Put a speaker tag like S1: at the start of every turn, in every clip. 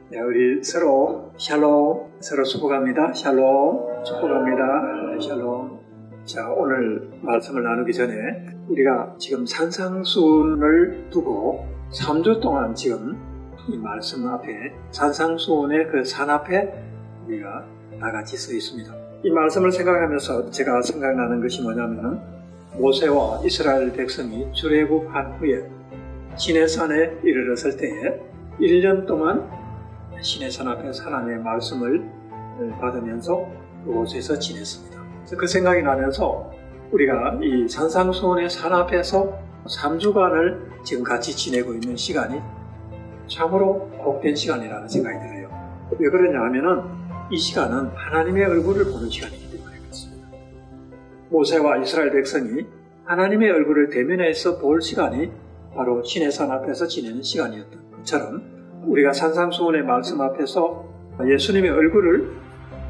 S1: 네, 우리 서로 샬롬, 서로 축복합니다. 샬롬, 축복합니다. 네, 샬롬. 자, 오늘 말씀을 나누기 전에 우리가 지금 산상수훈을 두고 3주 동안 지금 이 말씀 앞에 산상수훈의 그 산 앞에 우리가 나같이 서 있습니다. 이 말씀을 생각하면서 제가 생각나는 것이 뭐냐면은 모세와 이스라엘 백성이 출애굽한 후에 시내산에 이르렀을 때에 1년 동안 시내산 앞에서 하나님의 말씀을 받으면서 그곳에서 지냈습니다. 그 생각이 나면서 우리가 이 산상수훈의 산 앞에서 3주간을 지금 같이 지내고 있는 시간이 참으로 복된 시간이라는 생각이 들어요. 왜 그러냐 하면은 이 시간은 하나님의 얼굴을 보는 시간이기 때문에 그렇습니다. 모세와 이스라엘 백성이 하나님의 얼굴을 대면해서 볼 시간이 바로 시내산 앞에서 지내는 시간이었던 것처럼 우리가 산상수훈의 말씀 앞에서 예수님의 얼굴을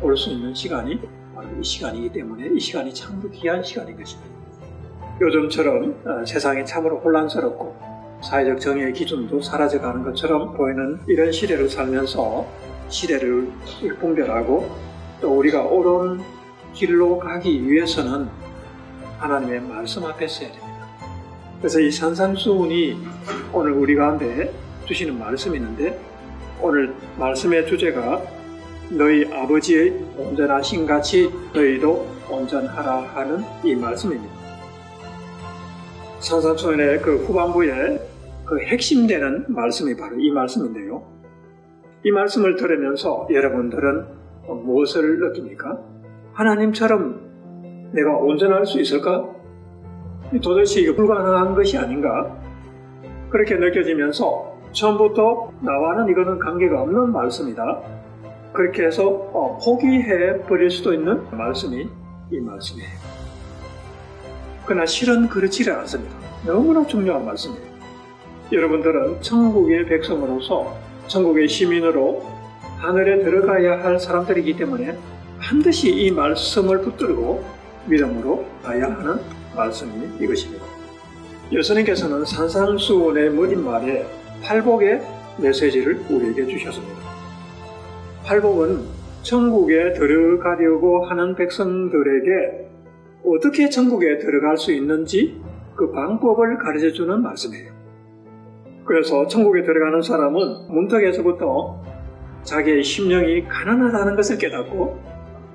S1: 볼 수 있는 시간이 바로 이 시간이기 때문에 이 시간이 참으로 귀한 시간인 것입니다. 요즘처럼 세상이 참으로 혼란스럽고 사회적 정의의 기준도 사라져가는 것처럼 보이는 이런 시대를 살면서 시대를 분별하고 또 우리가 옳은 길로 가기 위해서는 하나님의 말씀 앞에 서야 됩니다. 그래서 이 산상수훈이 오늘 우리 가운데 주시는 말씀이 있는데 오늘 말씀의 주제가 너희 아버지의 온전하신 같이 너희도 온전하라 하는 이 말씀입니다. 산상수훈의 그 후반부에 그 핵심되는 말씀이 바로 이 말씀인데요. 이 말씀을 들으면서 여러분들은 무엇을 느낍니까? 하나님처럼 내가 온전할 수 있을까? 도대체 이거 불가능한 것이 아닌가? 그렇게 느껴지면서 처음부터 나와는 이거는 관계가 없는 말씀이다. 그렇게 해서 포기해 버릴 수도 있는 말씀이 이 말씀이에요. 그러나 실은 그렇지를 않습니다. 너무나 중요한 말씀이에요. 여러분들은 천국의 백성으로서 천국의 시민으로 하늘에 들어가야 할 사람들이기 때문에 반드시 이 말씀을 붙들고 믿음으로 가야 하는 말씀이 이것입니다. 예수님께서는 산상수훈의 머릿말에 팔복의 메시지를 우리에게 주셨습니다. 팔복은 천국에 들어가려고 하는 백성들에게 어떻게 천국에 들어갈 수 있는지 그 방법을 가르쳐주는 말씀이에요. 그래서 천국에 들어가는 사람은 문턱에서부터 자기의 심령이 가난하다는 것을 깨닫고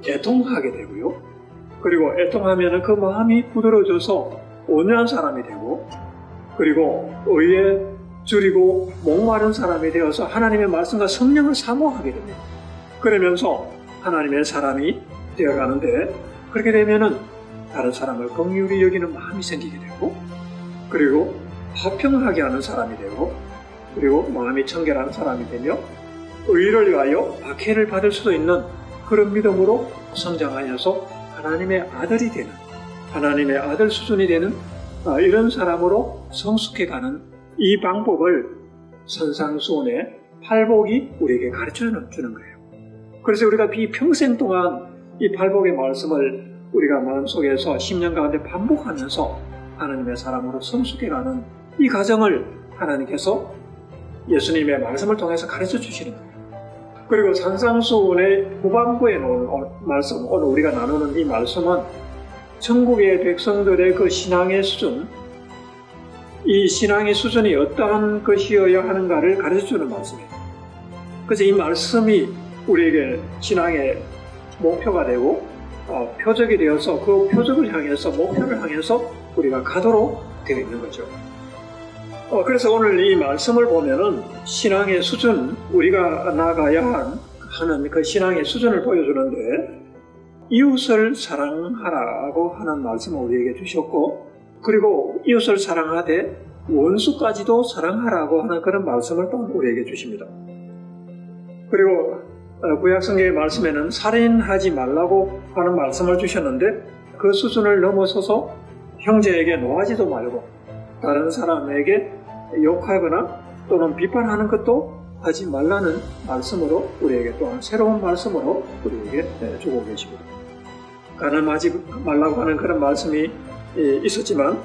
S1: 애통하게 되고요. 그리고 애통하면 그 마음이 부드러워져서 온유한 사람이 되고 그리고 의에 줄이고 목마른 사람이 되어서 하나님의 말씀과 성령을 사모하게 됩니다. 그러면서 하나님의 사람이 되어가는데 그렇게 되면은 다른 사람을 긍휼히 여기는 마음이 생기게 되고 그리고 화평하게 하는 사람이 되고 그리고 마음이 청결한 사람이 되며 의를 위하여 박해를 받을 수도 있는 그런 믿음으로 성장하여서 하나님의 아들이 되는 하나님의 아들 수준이 되는 이런 사람으로 성숙해가는 이 방법을 산상수훈의 팔복이 우리에게 가르쳐주는 거예요. 그래서 우리가 평생 동안 이 팔복의 말씀을 우리가 마음속에서 10년 가운데 반복하면서 하나님의 사람으로 성숙해가는 이 과정을 하나님께서 예수님의 말씀을 통해서 가르쳐 주시는 거예요. 그리고 산상수훈의 후반부에 놓은 말씀, 오늘 우리가 나누는 이 말씀은 천국의 백성들의 그 신앙의 수준, 이 신앙의 수준이 어떠한 것이어야 하는가를 가르쳐주는 말씀이에요. 그래서 이 말씀이 우리에게 신앙의 목표가 되고 표적이 되어서 그 표적을 향해서 목표를 향해서 우리가 가도록 되어 있는 거죠. 그래서 오늘 이 말씀을 보면은 신앙의 수준, 우리가 나아가야 하는 그 신앙의 수준을 보여주는데 이웃을 사랑하라고 하는 말씀을 우리에게 주셨고 그리고 이웃을 사랑하되 원수까지도 사랑하라고 하는 그런 말씀을 또 우리에게 주십니다. 그리고 구약성경의 말씀에는 살인하지 말라고 하는 말씀을 주셨는데 그 수준을 넘어서서 형제에게 노하지도 말고 다른 사람에게 욕하거나 또는 비판하는 것도 하지 말라는 말씀으로 우리에게 또한 새로운 말씀으로 우리에게 주고 계십니다. 가늠하지 말라고 하는 그런 말씀이 있었지만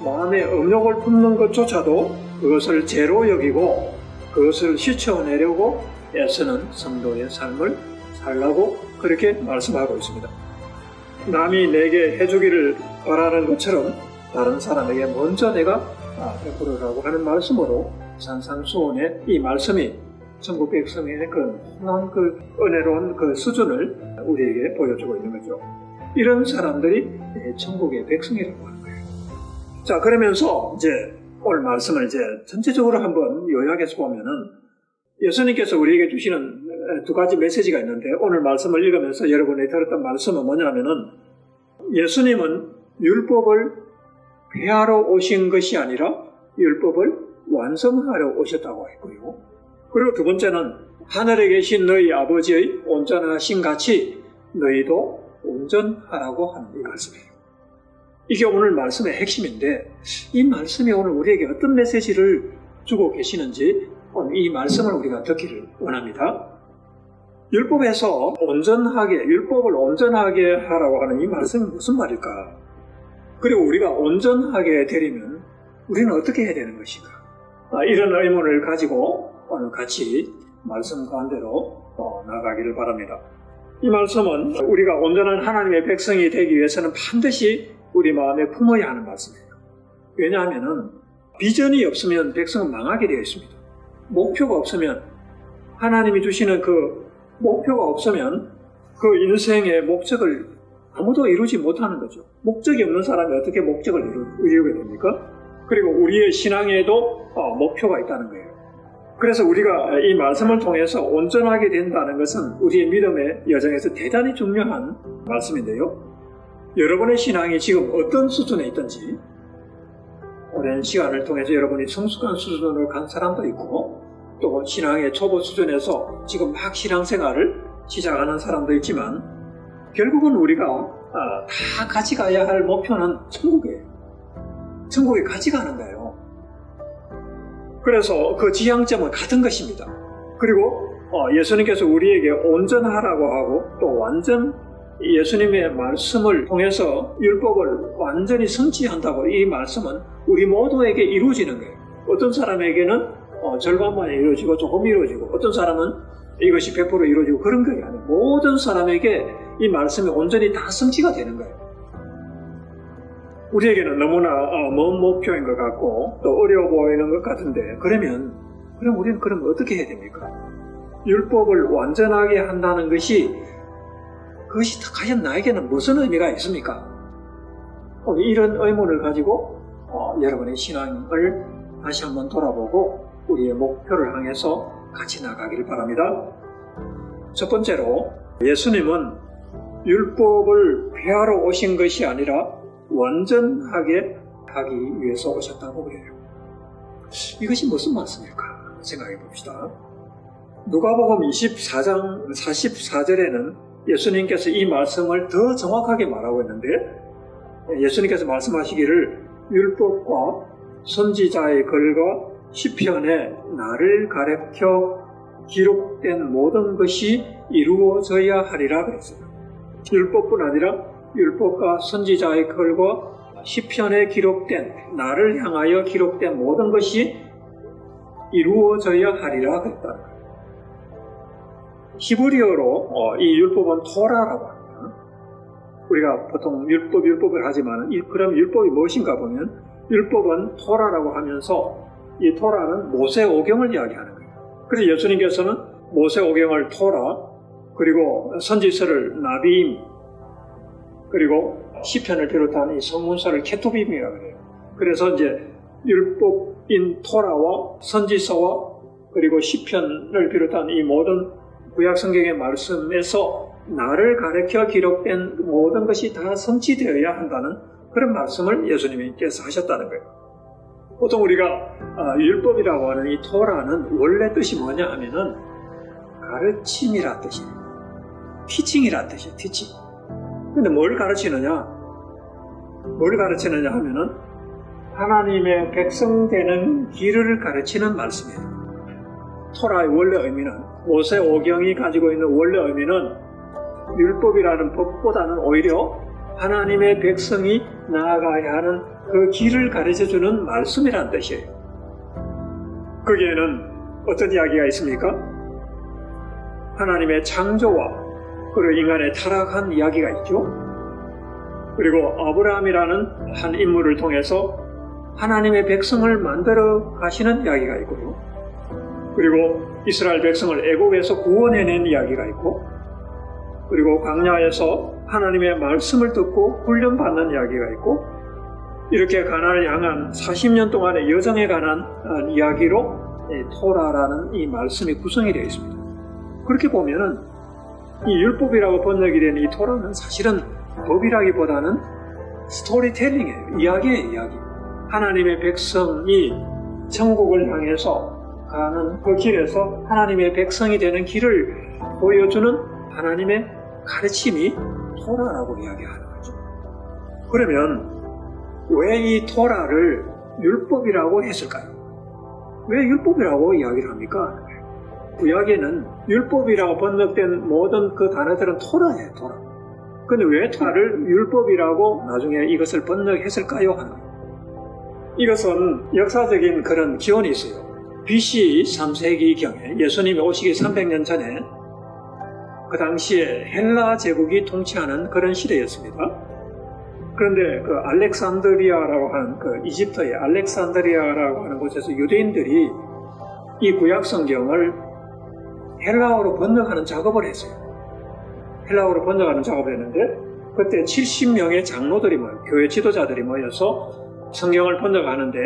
S1: 마음에 음욕을 품는 것조차도 그것을 죄로 여기고 그것을 씻어내려고 애쓰는 성도의 삶을 살라고 그렇게 말씀하고 있습니다. 남이 내게 해주기를 바라는 것처럼 다른 사람에게 먼저 내가 베풀으라고 하는 말씀으로 산상수훈의 이 말씀이 천국 백성의 그 은혜로운 그 수준을 우리에게 보여주고 있는 거죠. 이런 사람들이 천국의 백성이라고 하는 거예요. 자, 그러면서 이제 오늘 말씀을 이제 전체적으로 한번 요약해서 보면은 예수님께서 우리에게 주시는 두 가지 메시지가 있는데, 오늘 말씀을 읽으면서 여러분이 들었던 말씀은 뭐냐면은 예수님은 율법을 폐하러 오신 것이 아니라 율법을 완성하러 오셨다고 했고요. 그리고 두 번째는 하늘에 계신 너희 아버지의 온전하신 같이 너희도 온전하라고 하는 이 말씀이에요. 이게 오늘 말씀의 핵심인데, 이 말씀이 오늘 우리에게 어떤 메시지를 주고 계시는지 오늘 이 말씀을 우리가 듣기를 원합니다. 율법에서 율법을 온전하게 하라고 하는 이 말씀은 무슨 말일까? 그리고 우리가 온전하게 되려면 우리는 어떻게 해야 되는 것인가? 이런 의문을 가지고 오늘 같이 말씀 가운데로 나가기를 바랍니다. 이 말씀은 우리가 온전한 하나님의 백성이 되기 위해서는 반드시 우리 마음에 품어야 하는 말씀이에요. 왜냐하면 비전이 없으면 백성은 망하게 되어 있습니다. 목표가 없으면, 하나님이 주시는 그 목표가 없으면 그 인생의 목적을 아무도 이루지 못하는 거죠. 목적이 없는 사람이 어떻게 목적을 이루게 됩니까? 그리고 우리의 신앙에도 목표가 있다는 거예요. 그래서 우리가 이 말씀을 통해서 온전하게 된다는 것은 우리의 믿음의 여정에서 대단히 중요한 말씀인데요. 여러분의 신앙이 지금 어떤 수준에 있든지, 오랜 시간을 통해서 여러분이 성숙한 수준으로 간 사람도 있고, 또 신앙의 초보 수준에서 지금 막 신앙생활을 시작하는 사람도 있지만, 결국은 우리가 다 같이 가야 할 목표는 천국이에요. 천국에 같이 가는 거예요. 그래서 그 지향점은 같은 것입니다. 그리고 예수님께서 우리에게 온전하라고 하고, 또 예수님의 말씀을 통해서 율법을 완전히 성취한다고, 이 말씀은 우리 모두에게 이루어지는 거예요. 어떤 사람에게는 절반만 이루어지고 조금 이루어지고, 어떤 사람은 이것이 100% 이루어지고, 그런 게 아니에요. 모든 사람에게 이 말씀이 온전히 다 성취가 되는 거예요. 우리에게는 너무나 먼 목표인 것 같고 또 어려워 보이는 것 같은데, 그럼 우리는 어떻게 해야 됩니까? 율법을 완전하게 한다는 것이 과연 나에게는 무슨 의미가 있습니까? 이런 의문을 가지고 여러분의 신앙을 다시 한번 돌아보고 우리의 목표를 향해서 같이 나가기를 바랍니다. 첫 번째로, 예수님은 율법을 폐하러 오신 것이 아니라 완전하게 하기 위해서 오셨다고 그래요. 이것이 무슨 말씀일까 생각해 봅시다. 누가복음 24장 44절에는 예수님께서 이 말씀을 더 정확하게 말하고 있는데, 예수님께서 말씀하시기를 율법과 선지자의 글과 시편에 나를 가르쳐 기록된 모든 것이 이루어져야 하리라 그랬어요. 율법뿐 아니라 율법과 선지자의 글과 시편에 기록된, 나를 향하여 기록된 모든 것이 이루어져야 하리라 그랬다는 거예요. 히브리어로 이 율법은 토라라고 합니다. 우리가 보통 율법을 하지만, 그럼 율법이 무엇인가 보면, 율법은 토라라고 하면서 이 토라는 모세오경을 이야기하는 거예요. 그래서 예수님께서는 모세오경을 토라, 그리고 선지서를 나비임, 그리고 시편을 비롯한 이 성문서를 케토빔이라고 해요. 그래서 이제 율법인 토라와 선지서와 그리고 시편을 비롯한 이 모든 구약 성경의 말씀에서 나를 가르쳐 기록된 모든 것이 다 성취되어야 한다는 그런 말씀을 예수님께서 하셨다는 거예요. 보통 우리가 율법이라고 하는 이 토라는 원래 뜻이 뭐냐 하면은 가르침이란 뜻이에요. 티칭이란 뜻이에요. 티칭. 근데 뭘 가르치느냐 하면은 하나님의 백성 되는 길을 가르치는 말씀이에요. 토라의 원래 의미는, 모세오경이 가지고 있는 원래 의미는 율법이라는 법보다는 오히려 하나님의 백성이 나아가야 하는 그 길을 가르쳐주는 말씀이라는 뜻이에요. 거기에는 어떤 이야기가 있습니까? 하나님의 창조와 그리고 인간의 타락한 이야기가 있죠. 그리고 아브라함이라는 한 인물을 통해서 하나님의 백성을 만들어 가시는 이야기가 있고요. 그리고 이스라엘 백성을 애국에서 구원해낸 이야기가 있고, 그리고 광야에서 하나님의 말씀을 듣고 훈련받는 이야기가 있고, 이렇게 가나안을 향한 40년 동안의 여정에 관한 이야기로 토라라는 이 말씀이 구성이 되어 있습니다. 그렇게 보면은 이 율법이라고 번역이 된 이 토라는 사실은 법이라기보다는 스토리텔링이에요. 이야기예요, 이야기. 하나님의 백성이 천국을 향해서 가는 그 길에서 하나님의 백성이 되는 길을 보여주는 하나님의 가르침이 토라라고 이야기하는 거죠. 그러면 왜 이 토라를 율법이라고 했을까요? 왜 율법이라고 이야기를 합니까? 구약에는 율법이라고 번역된 모든 그 단어들은 토라예요, 토라. 근데 왜 토라를 율법이라고 나중에 이것을 번역했을까요? 하는 거예요. 이것은 역사적인 그런 기원이 있어요. BC 3세기경에 예수님이 오시기 300년 전에 그 당시에 헬라 제국이 통치하는 그런 시대였습니다. 그런데 그 알렉산드리아라고 하는 그 이집트의 알렉산드리아라고 하는 곳에서 유대인들이 이 구약 성경을 헬라어로 번역하는 작업을 했어요. 헬라어로 번역하는 작업을 했는데 그때 70명의 장로들이 교회 지도자들이 모여서 성경을 번역하는데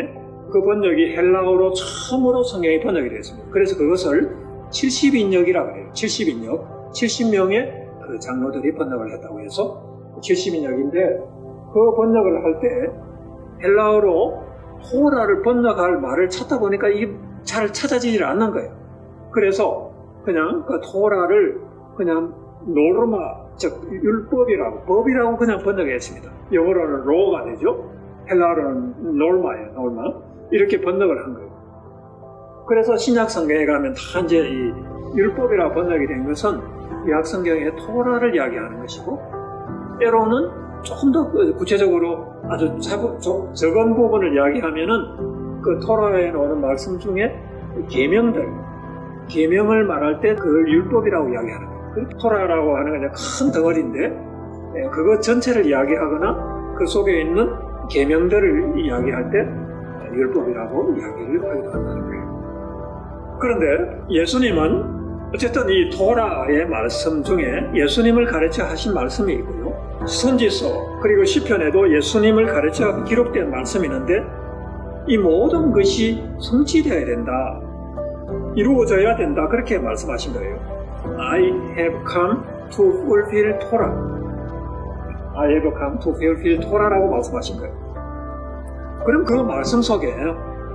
S1: 그 번역이 헬라어로 처음으로 성경이 번역이 되었습니다. 그래서 그것을 70인역이라고 해요. 70인역. 70명의 그 장로들이 번역을 했다고 해서 70인역인데 그 번역을 할 때 헬라어로 토라를 번역할 말을 찾다 보니까 이게 잘 찾아지질 않는 거예요. 그래서 그냥 그 토라를 그냥 노르마, 즉 율법이라고, 법이라고 그냥 번역했습니다. 영어로는 로가 되죠. 헬라어로는 놀마예요, 놀마. 이렇게 번역을 한 거예요. 그래서 신약 성경에 가면 다 이제 이 율법이라고 번역이 된 것은 구약 성경의 토라를 이야기하는 것이고, 때로는 조금 더 구체적으로 아주 적은 부분을 이야기하면은 그 토라에 나오는 말씀 중에 계명을 말할 때 그걸 율법이라고 이야기하는 거예요. 토라라고 하는 건 큰 덩어리인데 그것 전체를 이야기하거나 그 속에 있는 계명들을 이야기할 때 율법이라고 이야기를 하기도 한다는 거예요. 그런데 예수님은 어쨌든 이 토라의 말씀 중에 예수님을 가르쳐 하신 말씀이 있고요. 선지서 그리고 시편에도 예수님을 가르쳐 기록된 말씀이 있는데 이 모든 것이 성취되어야 된다. 이루어져야 된다. 그렇게 말씀하신 거예요. I have come to fulfill Torah. I have come to fulfill Torah라고 말씀하신 거예요. 그럼 그 말씀 속에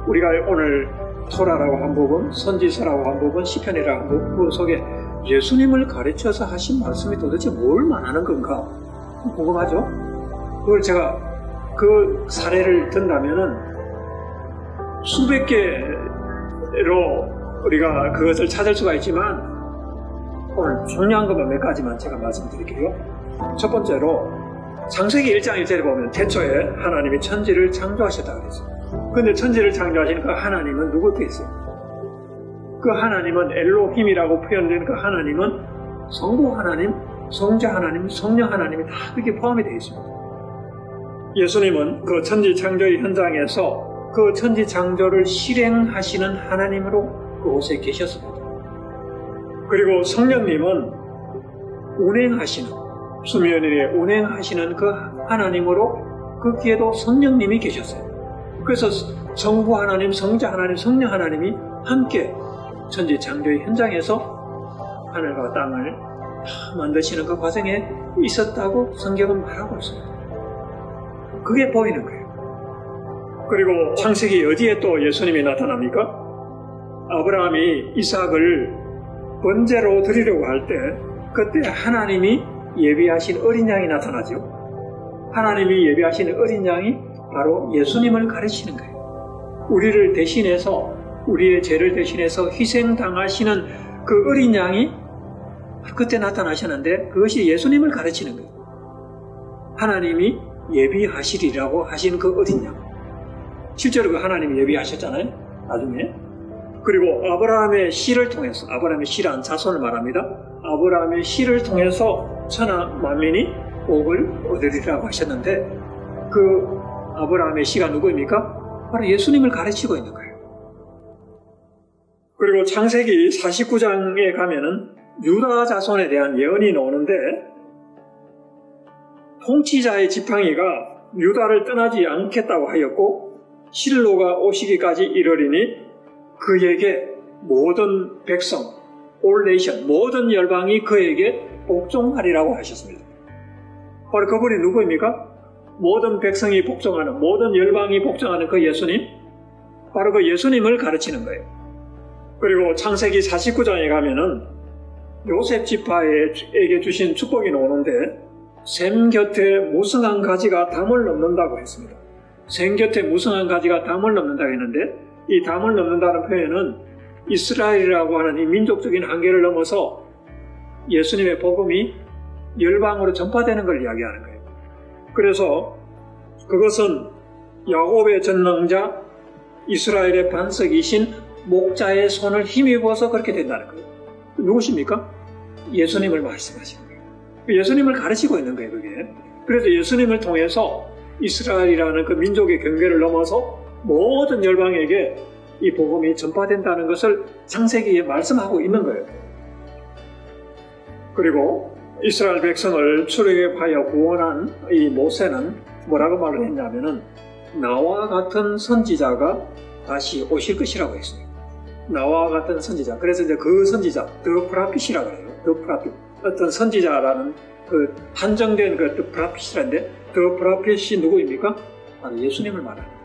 S1: 우리가 오늘 토라라고 한 부분, 선지서라고 한 부분, 시편이라고 한 부분 속에 예수님을 가르쳐서 하신 말씀이 도대체 뭘 말하는 건가 궁금하죠? 그걸 제가 그 사례를 든다면은 수백 개로 우리가 그것을 찾을 수가 있지만 오늘 중요한 것만 몇 가지만 제가 말씀드릴게요. 첫 번째로 창세기 1장 1절에 보면 태초에 하나님이 천지를 창조하셨다고 그랬어요. 근데 천지를 창조하신 그 하나님은 누구께 있어요? 그 하나님은 엘로힘이라고 표현된 그 하나님은 성부 하나님, 성자 하나님, 성령 하나님이 다 그렇게 포함이 되어 있습니다. 예수님은 그 천지 창조의 현장에서 그 천지 창조를 실행하시는 하나님으로 그곳에 계셨습니다. 그리고 성령님은 운행하시는, 수면위에 운행하시는 그 하나님으로 그 뒤에도 성령님이 계셨어요. 그래서 성부 하나님, 성자 하나님, 성령 하나님이 함께 천지 창조의 현장에서 하늘과 땅을 만드시는 그 과정에 있었다고 성경은 말하고 있습니다. 그게 보이는 거예요. 그리고 창세기 어디에 또 예수님이 나타납니까? 아브라함이 이삭을 번제로 드리려고 할 때 그때 하나님이 예비하신 어린 양이 나타나죠. 하나님이 예비하신 어린 양이 바로 예수님을 가르치는 거예요. 우리를 대신해서, 우리의 죄를 대신해서 희생당하시는 그 어린 양이 그때 나타나셨는데 그것이 예수님을 가르치는 거예요. 하나님이 예비하시리라고 하신 그 어린 양. 실제로 그 하나님이 예비하셨잖아요. 나중에. 그리고 아브라함의 씨를 통해서, 아브라함의 씨란 자손을 말합니다. 아브라함의 씨를 통해서 천하 만민이 복을 얻으리라고 하셨는데, 그 아브라함의 씨가 누구입니까? 바로 예수님을 가르치고 있는 거예요. 그리고 창세기 49장에 가면은 유다 자손에 대한 예언이 나오는데, 통치자의 지팡이가 유다를 떠나지 않겠다고 하였고 실로가 오시기까지 이르리니 그에게 모든 백성, all nation, 모든 열방이 그에게 복종하리라고 하셨습니다. 바로 그분이 누구입니까? 모든 백성이 복종하는, 모든 열방이 복종하는 그 예수님, 바로 그 예수님을 가르치는 거예요. 그리고 창세기 49장에 가면은 요셉 지파에게 주신 축복이 나오는데, 샘 곁에 무성한 가지가 담을 넘는다고 했습니다. 샘 곁에 무성한 가지가 담을 넘는다고 했는데, 이 담을 넘는다는 표현은 이스라엘이라고 하는 이 민족적인 한계를 넘어서 예수님의 복음이 열방으로 전파되는 걸 이야기하는 거예요. 그래서 그것은 야곱의 전능자, 이스라엘의 반석이신 목자의 손을 힘입어서 그렇게 된다는 거예요. 누구십니까? 예수님을 말씀하시는 거예요. 예수님을 가르치고 있는 거예요, 그게. 그래서 예수님을 통해서 이스라엘이라는 그 민족의 경계를 넘어서 모든 열방에게 이 복음이 전파된다는 것을 창세기에 말씀하고 있는 거예요. 그리고 이스라엘 백성을 출애굽하여 구원한 이 모세는 뭐라고 말을 했냐면은 나와 같은 선지자가 다시 오실 것이라고 했어요. 나와 같은 선지자. 그래서 이제 그 선지자, 더 프라핏이라고 해요. 더 프라핏. 어떤 선지자라는 그 한정된 그 더 프라핏이라는데, 더 프라핏이 누구입니까? 바로 예수님을 말합니다.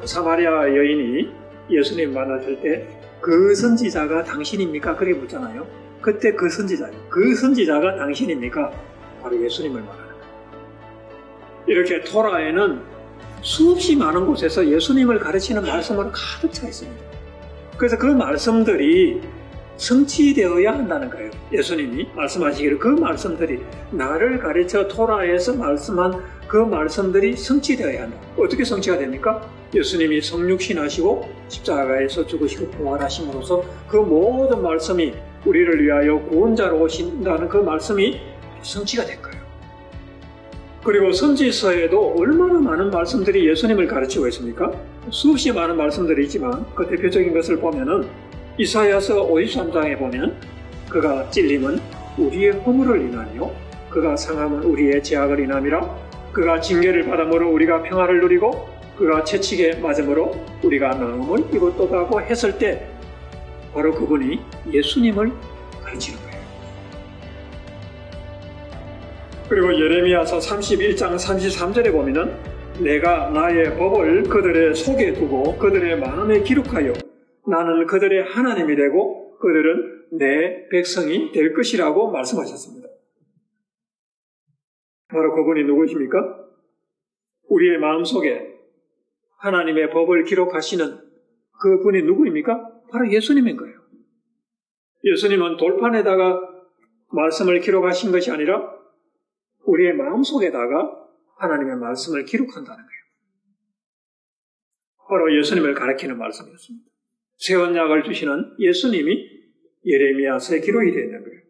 S1: 사마리아 여인이 예수님 만났을 때 그 선지자가 당신입니까? 그렇게 묻잖아요. 그때 그 선지자예요. 그 선지자가 당신입니까? 바로 예수님을 말하는 거예요. 이렇게 토라에는 수없이 많은 곳에서 예수님을 가르치는 말씀으로 가득 차 있습니다. 그래서 그 말씀들이 성취되어야 한다는 거예요. 예수님이 말씀하시기를 그 말씀들이, 나를 가르쳐 토라에서 말씀한 그 말씀들이 성취되어야 한다. 어떻게 성취가 됩니까? 예수님이 성육신하시고 십자가에서 죽으시고 부활하심으로써 그 모든 말씀이 우리를 위하여 구원자로 오신다는 그 말씀이 성취가 된 거예요. 그리고 선지서에도 얼마나 많은 말씀들이 예수님을 가르치고 있습니까? 수없이 많은 말씀들이 있지만 그 대표적인 것을 보면은 이사야서 53장에 보면 그가 찔림은 우리의 허물을 인하며 그가 상함은 우리의 죄악을 인함이라. 그가 징계를 받음으로 우리가 평화를 누리고 그가 채찍에 맞음으로 우리가 나음을 입었도다고 했을 때 바로 그분이 예수님을 가르치는 거예요. 그리고 예레미야서 31장 33절에 보면은 내가 나의 법을 그들의 속에 두고 그들의 마음에 기록하여 나는 그들의 하나님이 되고 그들은 내 백성이 될 것이라고 말씀하셨습니다. 바로 그분이 누구십니까? 우리의 마음속에 하나님의 법을 기록하시는 그분이 누구입니까? 바로 예수님인 거예요. 예수님은 돌판에다가 말씀을 기록하신 것이 아니라 우리의 마음속에다가 하나님의 말씀을 기록한다는 거예요. 바로 예수님을 가리키는 말씀이었습니다. 새 언약을 주시는 예수님이 예레미야서에 기록이 되어 있는 거예요.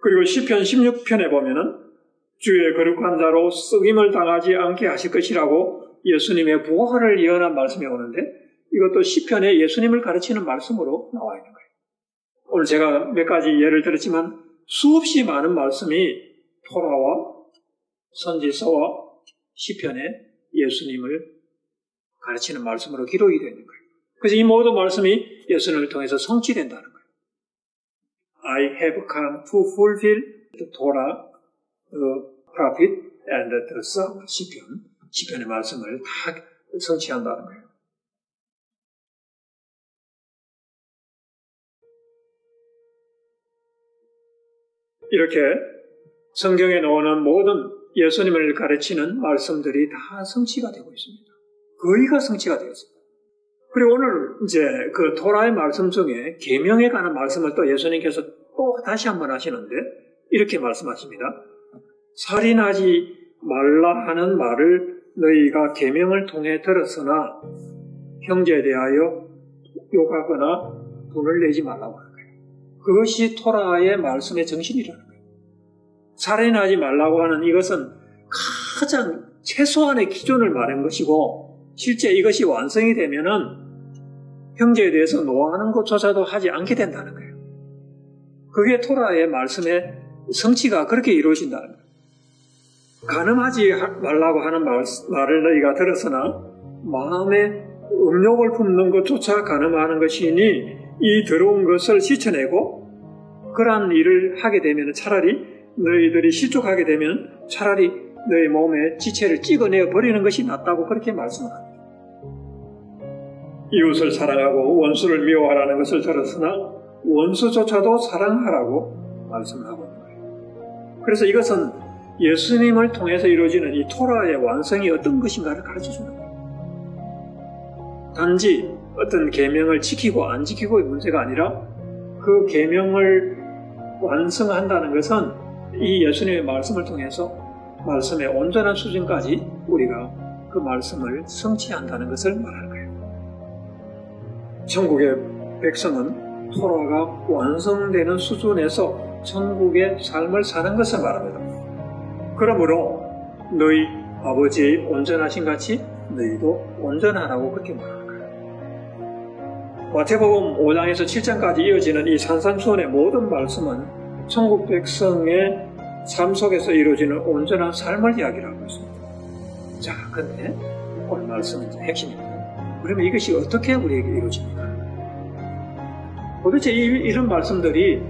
S1: 그리고 시편 16편에 보면은 주의 거룩한 자로 쓰김을 당하지 않게 하실 것이라고 예수님의 부활을 예언한 말씀이 오는데 이것도 시편에 예수님을 가르치는 말씀으로 나와 있는 거예요. 오늘 제가 몇 가지 예를 들었지만 수없이 많은 말씀이 토라와 선지서와 시편에 예수님을 가르치는 말씀으로 기록이 되어 있는 거예요. 그래서 이 모든 말씀이 예수님을 통해서 성취된다는 거예요. I have come to fulfill the Torah, the prophet, and the Psalm. 시편의 말씀을 다 성취한다는 거예요. 이렇게 성경에 나오는 모든 예수님을 가르치는 말씀들이 다 성취가 되고 있습니다. 거의가 성취가 되었습니다. 그리고 오늘 이제 그 토라의 말씀 중에 계명에 관한 말씀을 또 예수님께서 또 다시 한번 하시는데 이렇게 말씀하십니다. 살인하지 말라 하는 말을 너희가 계명을 통해 들었으나 형제에 대하여 욕하거나 분을 내지 말라고 하는 거예요. 그것이 토라의 말씀의 정신이라는 거예요. 살인하지 말라고 하는 이것은 가장 최소한의 기준을 말한 것이고, 실제 이것이 완성이 되면은 형제에 대해서 노하는 것조차도 하지 않게 된다는 거예요. 그게 토라의 말씀의 성취가 그렇게 이루어진다는 거예요. 간음하지 말라고 하는 말을 너희가 들었으나 마음에 음욕을 품는 것조차 간음하는 것이니 이 더러운 것을 씻어내고, 그러한 일을 하게 되면 차라리 너희들이 실족하게 되면 차라리 너희 몸에 지체를 찍어내어 버리는 것이 낫다고 그렇게 말씀합니다. 이웃을 사랑하고 원수를 미워하라는 것을 들었으나 원수조차도 사랑하라고 말씀하고 있는 거예요. 그래서 이것은 예수님을 통해서 이루어지는 이 토라의 완성이 어떤 것인가를 가르쳐주는 거예요. 단지 어떤 계명을 지키고 안 지키고의 문제가 아니라 그 계명을 완성한다는 것은 이 예수님의 말씀을 통해서 말씀의 온전한 수준까지 우리가 그 말씀을 성취한다는 것을 말하는 거예요. 천국의 백성은 토라가 완성되는 수준에서 천국의 삶을 사는 것을 말합니다. 그러므로 너희 아버지의 온전하신 같이 너희도 온전하라고 그렇게 말하는 거예요. 마태복음 5장에서 7장까지 이어지는 이 산상수훈의 모든 말씀은 천국 백성의 삶 속에서 이루어지는 온전한 삶을 이야기하고 있습니다. 자, 근데 오늘 말씀은 핵심입니다. 그러면 이것이 어떻게 우리에게 이루어집니까? 도대체 이런 말씀들이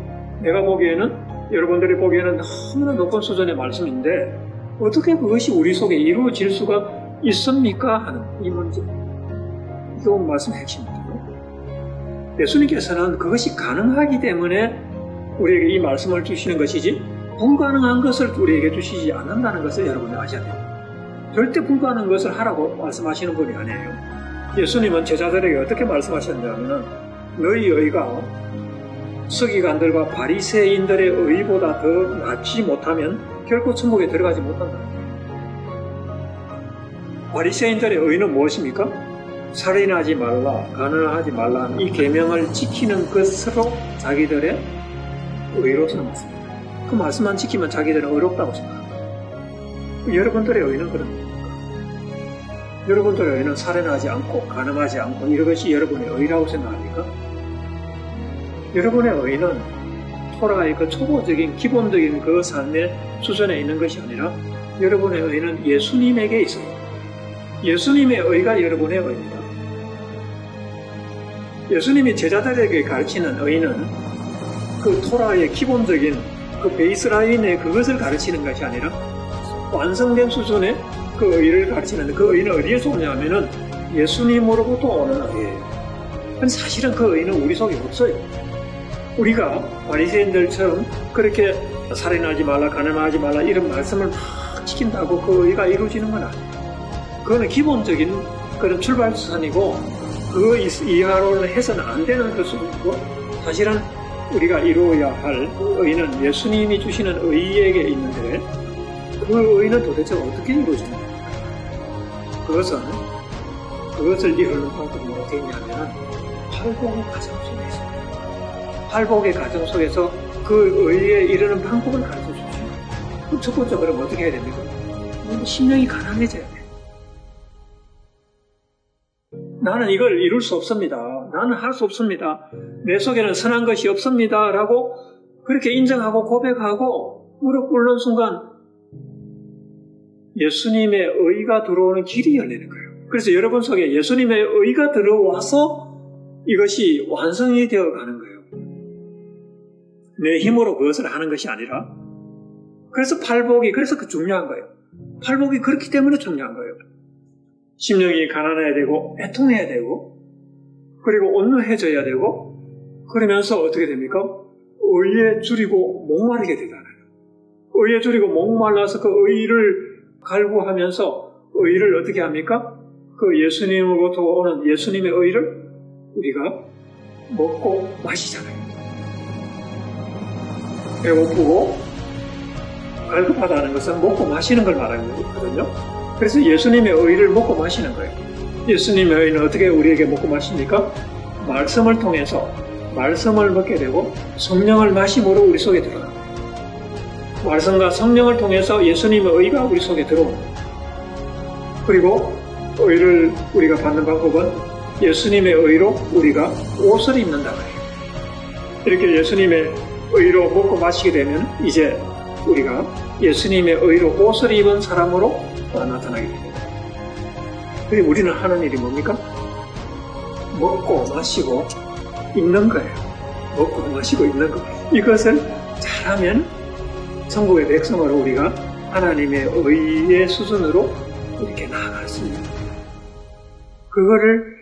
S1: 내가 보기에는, 여러분들이 보기에는 너무나 높은 수준의 말씀인데 어떻게 그것이 우리 속에 이루어질 수가 있습니까? 하는 이 문제. 이게 오늘 말씀의 핵심입니다. 예수님께서는 그것이 가능하기 때문에 우리에게 이 말씀을 주시는 것이지 불가능한 것을 우리에게 주시지 않는다는 것을 여러분이 아셔야 됩니다. 절대 불가능한 것을 하라고 말씀하시는 분이 아니에요. 예수님은 제자들에게 어떻게 말씀하셨냐면 너희 의가 서기관들과 바리새인들의 의보다 더 낫지 못하면 결코 천국에 들어가지 못한다. 바리새인들의 의는 무엇입니까? 살인하지 말라, 간음하지 말라 이 계명을 지키는 것으로 자기들의 의로 삼았습니다. 그 말씀만 지키면 자기들은 의롭다고 생각합니다. 여러분들의 의는 그런 여러분들의 의는 살인하지 않고 간음하지 않고 이것이 여러분의 의라고 생각합니까? 여러분의 의는 토라의 그 초보적인 기본적인 그 삶의 수준에 있는 것이 아니라 여러분의 의는 예수님에게 있습니다. 예수님의 의가 여러분의 의입니다. 예수님이 제자들에게 가르치는 의는 그 토라의 기본적인 그 베이스라인의 그것을 가르치는 것이 아니라 완성된 수준의 그 의를 가르치는데 그 의는 어디에서 오냐면은 예수님으로부터 오는 의예요. 근데 사실은 그 의는 우리 속에 없어요. 우리가 바리새인들처럼 그렇게 살인하지 말라, 간음하지 말라 이런 말씀을 막 지킨다고 그 의가 이루어지는 건 아니에요. 그거는 기본적인 그런 출발선이고 그 이하로는 해서는 안 되는 것이고 사실은 우리가 이루어야 할 의는 예수님이 주시는 의에게 있는데 그 의는 도대체 어떻게 이루어지는가? 그것을 이루는 방법이 어떻게 있냐면 팔복의 과정 속에 있습니다. 팔복의 과정 속에서 그 의에 이르는 방법을 가르쳐 주십니다. 그럼 첫 번째 그럼 어떻게 해야 됩니까? 심령이 가난해져야 돼요. 나는 이걸 이룰 수 없습니다. 나는 할 수 없습니다. 내 속에는 선한 것이 없습니다. 라고 그렇게 인정하고 고백하고 무릎 꿇는 순간 예수님의 의가 들어오는 길이 열리는 거예요. 그래서 여러분 속에 예수님의 의가 들어와서 이것이 완성이 되어 가는 거예요. 내 힘으로 그것을 하는 것이 아니라 그래서 팔복이 그래서 중요한 거예요. 팔복이 그렇기 때문에 중요한 거예요. 심령이 가난해야 되고 애통해야 되고 그리고 온유해져야 되고 그러면서 어떻게 됩니까? 의에 줄이고 목마르게 되잖아요. 의에 줄이고 목말라서 그 의를 갈구하면서 의를 어떻게 합니까? 그 예수님으로부터 오는 예수님의 의를 우리가 먹고 마시잖아요. 배고프고 갈급하다는 것은 먹고 마시는 걸 말하는 거거든요. 그래서 예수님의 의를 먹고 마시는 거예요. 예수님의 의는 어떻게 우리에게 먹고 마십니까? 말씀을 통해서 말씀을 먹게 되고 성령을 마심으로 우리 속에 들어갑니다. 말씀과 성령을 통해서 예수님의 의가 우리 속에 들어옵니다. 그리고 의를 우리가 받는 방법은 예수님의 의로 우리가 옷을 입는다 그래요. 이렇게 예수님의 의로 먹고 마시게 되면 이제 우리가 예수님의 의로 옷을 입은 사람으로 나타나게 됩니다. 그리고 우리는 하는 일이 뭡니까? 먹고 마시고 입는 거예요. 먹고 마시고 입는 거. 이것을 잘하면 천국의 백성으로 우리가 하나님의 의의 수준으로 이렇게 나아갈 수 있는 거예요. 그거를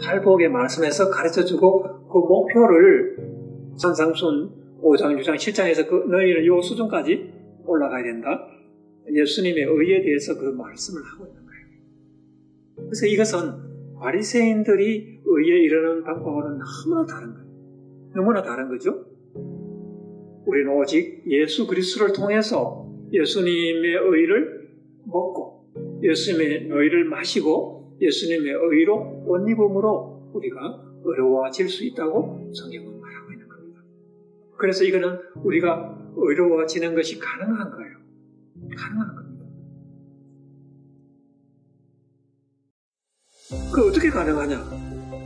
S1: 팔복의 말씀에서 가르쳐주고 그 목표를 산상순 5장, 6장, 7장에서 너희는 이 수준까지 올라가야 된다. 예수님의 의에 대해서 그 말씀을 하고 있는 거예요. 그래서 이것은 바리새인들이 의에 이르는 방법과는 너무나 다른 거예요. 너무나 다른 거죠. 우리는 오직 예수 그리스도를 통해서 예수님의 의를 먹고 예수님의 의를 마시고 예수님의 의로 옷 입음으로 우리가 의로워질 수 있다고 성경은 말하고 있는 겁니다. 그래서 이거는 우리가 의로워지는 것이 가능한 거예요. 가능한 겁니다. 그 어떻게 가능하냐?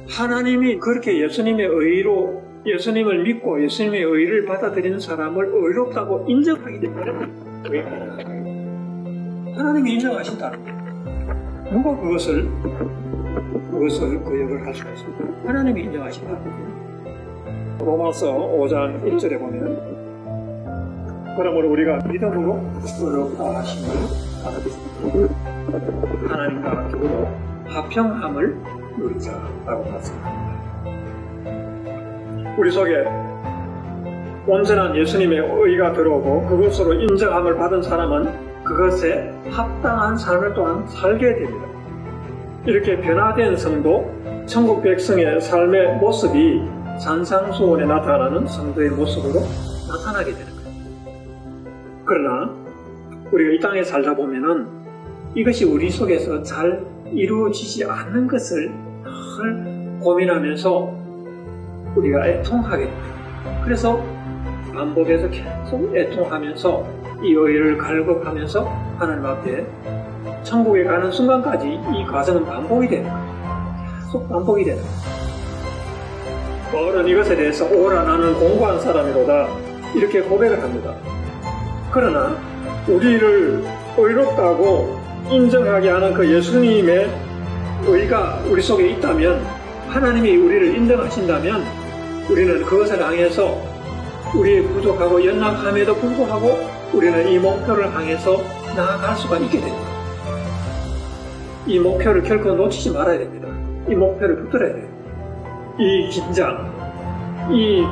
S1: 하나님이 그렇게 예수님의 의로 예수님을 믿고 예수님의 의를 받아들이는 사람을 의롭다고 인정하기 때문에 왜 가능할까요? 하나님이 인정하신다는 거예요. 누가 그것을 그 역을 할 수가 있습니다. 하나님이 인정하신다는 거예요. 로마서 5장 1절에 보면 그러므로 우리가 믿음으로 의롭다 하심을 받아들입니다. 하나님과 더불어 화평함을 누리자라고 말씀합니다. 우리 속에 온전한 예수님의 의가 들어오고 그것으로 인정함을 받은 사람은 그것에 합당한 삶을 또한 살게 됩니다. 이렇게 변화된 성도, 천국 백성의 삶의 모습이 산상수훈에 나타나는 성도의 모습으로 나타나게 되는 거예요. 그러나 우리가 이 땅에 살다 보면은 이것이 우리 속에서 잘 이루어지지 않는 것을 늘 고민하면서 우리가 애통하게 됩니다. 그래서 반복해서 계속 애통하면서 이 의를 갈급하면서 하나님 앞에 천국에 가는 순간까지 이 과정은 반복이 되는 거예요. 계속 반복이 되는 거예요. 바울은 이것에 대해서 오라 나는 공고한 사람이로다 이렇게 고백을 합니다. 그러나 우리를 의롭다고 인정하게 하는 그 예수님의 의가 우리 속에 있다면 하나님이 우리를 인정하신다면 우리는 그것을 향해서 우리의 부족하고 연약함에도 불구하고 우리는 이 목표를 향해서 나아갈 수가 있게 됩니다. 이 목표를 결코 놓치지 말아야 됩니다. 이 목표를 붙들어야 돼요. 이 긴장, 이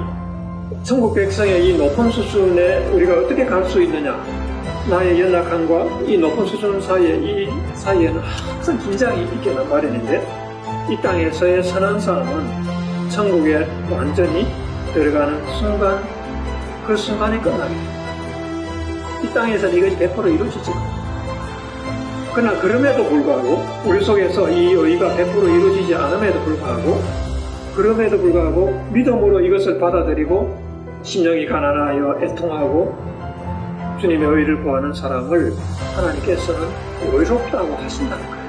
S1: 천국 백성의 이 높은 수준에 우리가 어떻게 갈 수 있느냐? 나의 연약함과 이 높은 수준 이 사이에는 항상 긴장이 있게는 마련인데 이 땅에서의 선한 사람은 천국에 완전히 들어가는 순간 그 순간에 끝나게 됩니다. 이 땅에서는 이것이 100% 이루어지지 않아요. 그러나 그럼에도 불구하고 우리 속에서 이 의가 100% 이루어지지 않음에도 불구하고 믿음으로 이것을 받아들이고 심령이 가난하여 애통하고 주님의 의를 구하는 사람을 하나님께서는 의롭다고 하신다는 거예요.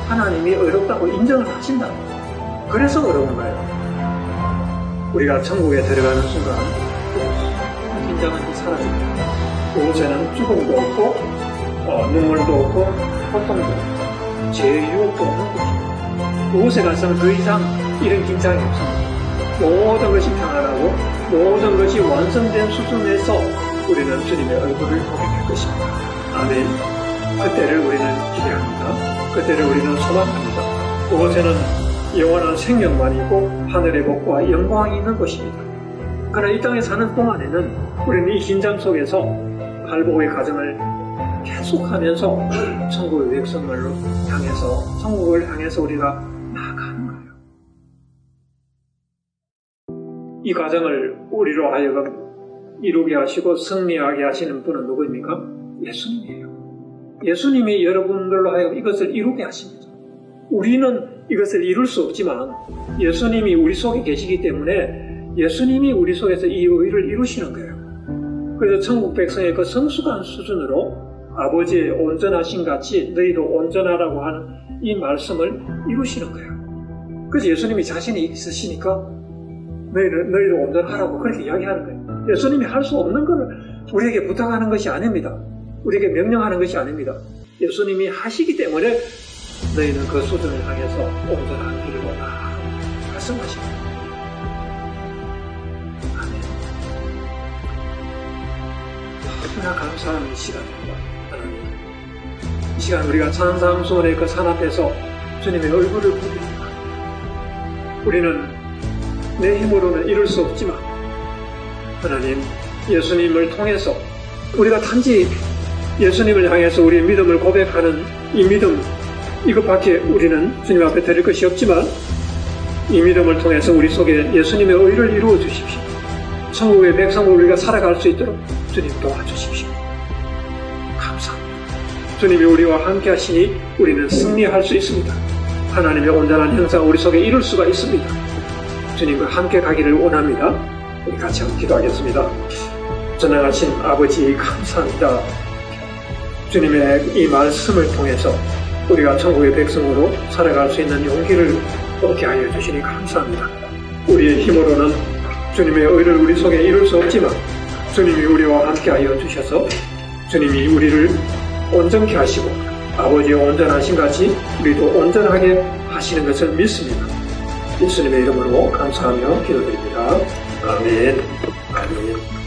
S1: 하나님이 의롭다고 인정을 하신다는 거예요. 그래서 어려운 거예요. 우리가 천국에 들어가는 순간 긴장은 사라집니다. 그곳에는 죽음도 없고 눈물도 없고 고통도 없고 죄의 유혹도 없는 곳입니다. 그곳에 가서는 더 이상 이런 긴장이 없습니다. 모든 것이 평안하고 모든 것이 완성된 수준에서 우리는 주님의 얼굴을 보게 될 것입니다. 아멘. 그때를 우리는 기대합니다. 그때를 우리는 소망합니다. 그곳에는 영원한 생명만 있고 하늘의 복과 영광이 있는 곳입니다. 그러나 이 땅에 사는 동안에는 우리는 이 긴장 속에서 발복의 과정을 계속하면서 천국의 백성을 향해서 천국을 향해서 우리가 나아가는 거예요. 이 과정을 우리로 하여금 이루게 하시고 승리하게 하시는 분은 누구입니까? 예수님이에요. 예수님이 여러분들로 하여금 이것을 이루게 하십니다. 우리는 이것을 이룰 수 없지만 예수님이 우리 속에 계시기 때문에 예수님이 우리 속에서 이 의를 이루시는 거예요. 그래서 천국 백성의 그 성숙한 수준으로 아버지의 온전하신 같이 너희도 온전하라고 하는 이 말씀을 이루시는 거예요. 그래서 예수님이 자신이 있으시니까 너희도 온전하라고 그렇게 이야기하는 거예요. 예수님이 할 수 없는 것을 우리에게 부탁하는 것이 아닙니다. 우리에게 명령하는 것이 아닙니다. 예수님이 하시기 때문에 너희는 그 수준을 향해서 온전한 길을 오라 말씀하십니다. 아멘. 너무나 감사한 시간입니다. 하나님, 이 시간 우리가 산상수훈의 그 산 앞에서 주님의 얼굴을 보십니다. 우리는 내 힘으로는 이룰 수 없지만 하나님, 예수님을 통해서 우리가 단지 예수님을 향해서 우리의 믿음을 고백하는 이 믿음, 이것밖에 우리는 주님 앞에 드릴 것이 없지만 이 믿음을 통해서 우리 속에 예수님의 의를 이루어 주십시오. 천국의 백성으로 우리가 살아갈 수 있도록 주님 도와주십시오. 감사합니다. 주님이 우리와 함께 하시니 우리는 승리할 수 있습니다. 하나님의 온전한 형상 우리 속에 이룰 수가 있습니다. 주님과 함께 가기를 원합니다. 우리 같이 한번 기도하겠습니다. 전능하신 아버지 감사합니다. 주님의 이 말씀을 통해서 우리가 천국의 백성으로 살아갈 수 있는 용기를 얻게 하여 주시니 감사합니다. 우리의 힘으로는 주님의 의를 우리 속에 이룰 수 없지만 주님이 우리와 함께 하여 주셔서 주님이 우리를 온전케 하시고 아버지의 온전하신 같이 우리도 온전하게 하시는 것을 믿습니다. 예수님의 이름으로 감사하며 기도드립니다. 아멘. 아멘.